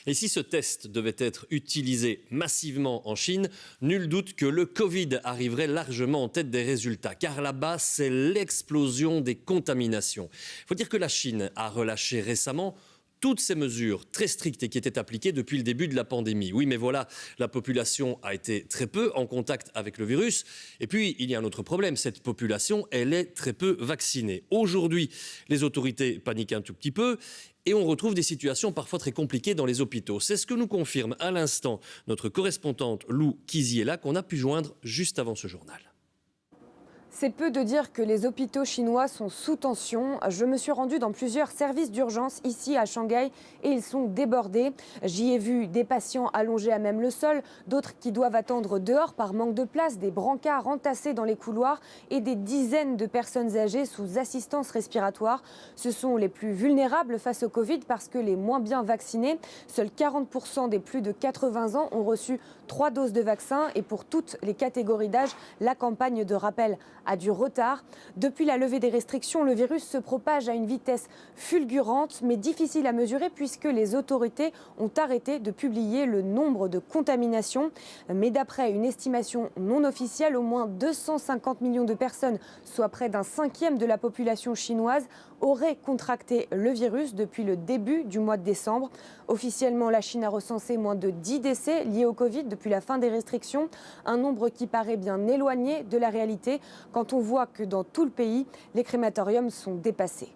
Et si ce test devait être utilisé massivement en Chine, nul doute que le Covid arriverait largement en tête des résultats. Car là-bas, c'est l'explosion des contaminations. Il faut dire que la Chine a relâché récemment toutes ces mesures très strictes et qui étaient appliquées depuis le début de la pandémie. Oui, mais voilà, la population a été très peu en contact avec le virus. Et puis, il y a un autre problème, cette population, elle est très peu vaccinée. Aujourd'hui, les autorités paniquent un tout petit peu et on retrouve des situations parfois très compliquées dans les hôpitaux. C'est ce que nous confirme à l'instant notre correspondante Lou Kiziela qu'on a pu joindre juste avant ce journal. C'est peu de dire que les hôpitaux chinois sont sous tension. Je me suis rendue dans plusieurs services d'urgence ici à Shanghai et ils sont débordés. J'y ai vu des patients allongés à même le sol, d'autres qui doivent attendre dehors par manque de place, des brancards entassés dans les couloirs et des dizaines de personnes âgées sous assistance respiratoire. Ce sont les plus vulnérables face au Covid parce que les moins bien vaccinés, seuls 40% des plus de 80 ans ont reçu 3 doses de vaccin et pour toutes les catégories d'âge, la campagne de rappel a du retard. Depuis la levée des restrictions, le virus se propage à une vitesse fulgurante, mais difficile à mesurer puisque les autorités ont arrêté de publier le nombre de contaminations. Mais d'après une estimation non officielle, au moins 250 millions de personnes, soit près d'un cinquième de la population chinoise, auraient contracté le virus depuis le début du mois de décembre. Officiellement, la Chine a recensé moins de 10 décès liés au Covid depuis la fin des restrictions, un nombre qui paraît bien éloigné de la réalité quand on voit que dans tout le pays, les crématoriums sont dépassés.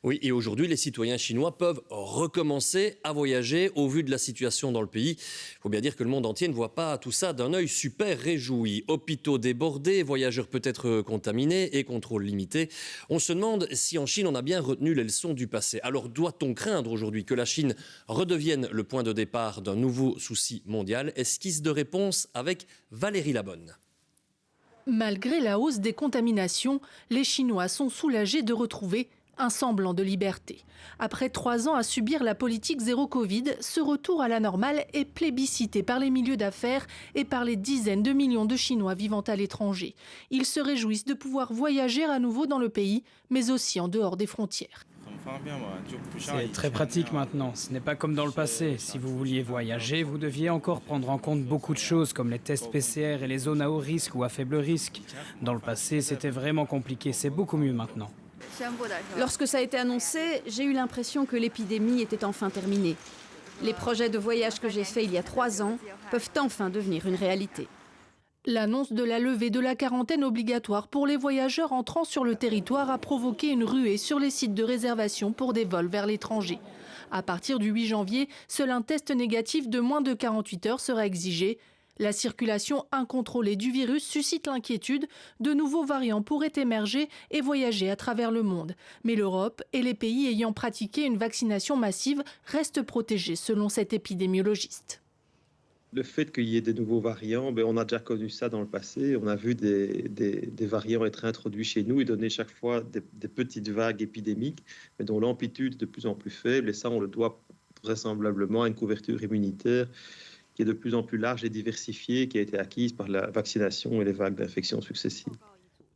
Oui, et aujourd'hui, les citoyens chinois peuvent recommencer à voyager au vu de la situation dans le pays. Il faut bien dire que le monde entier ne voit pas tout ça d'un œil super réjoui. Hôpitaux débordés, voyageurs peut-être contaminés et contrôles limités. On se demande si en Chine, on a bien retenu les leçons du passé. Alors doit-on craindre aujourd'hui que la Chine redevienne le point de départ d'un nouveau souci mondial? Esquisse de réponse avec Valérie Labonne. Malgré la hausse des contaminations, les Chinois sont soulagés de retrouver un semblant de liberté. Après 3 ans à subir la politique zéro Covid, ce retour à la normale est plébiscité par les milieux d'affaires et par les dizaines de millions de Chinois vivant à l'étranger. Ils se réjouissent de pouvoir voyager à nouveau dans le pays, mais aussi en dehors des frontières. C'est très pratique maintenant, ce n'est pas comme dans le passé. Si vous vouliez voyager, vous deviez encore prendre en compte beaucoup de choses comme les tests PCR et les zones à haut risque ou à faible risque. Dans le passé, c'était vraiment compliqué, c'est beaucoup mieux maintenant. Lorsque ça a été annoncé, j'ai eu l'impression que l'épidémie était enfin terminée. Les projets de voyage que j'ai faits il y a 3 ans peuvent enfin devenir une réalité. L'annonce de la levée de la quarantaine obligatoire pour les voyageurs entrant sur le territoire a provoqué une ruée sur les sites de réservation pour des vols vers l'étranger. À partir du 8 janvier, seul un test négatif de moins de 48 heures sera exigé. La circulation incontrôlée du virus suscite l'inquiétude. De nouveaux variants pourraient émerger et voyager à travers le monde. Mais l'Europe et les pays ayant pratiqué une vaccination massive restent protégés selon cet épidémiologiste. Le fait qu'il y ait des nouveaux variants, on a déjà connu ça dans le passé. On a vu des variants être introduits chez nous et donner chaque fois des petites vagues épidémiques, mais dont l'amplitude est de plus en plus faible. Et ça, on le doit vraisemblablement à une couverture immunitaire qui est de plus en plus large et diversifiée, qui a été acquise par la vaccination et les vagues d'infections successives.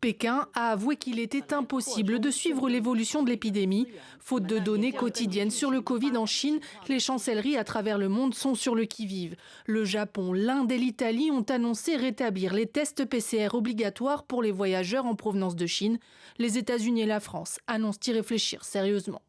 Pékin a avoué qu'il était impossible de suivre l'évolution de l'épidémie. Faute de données quotidiennes sur le Covid en Chine, les chancelleries à travers le monde sont sur le qui-vive. Le Japon, l'Inde et l'Italie ont annoncé rétablir les tests PCR obligatoires pour les voyageurs en provenance de Chine. Les États-Unis et la France annoncent y réfléchir sérieusement.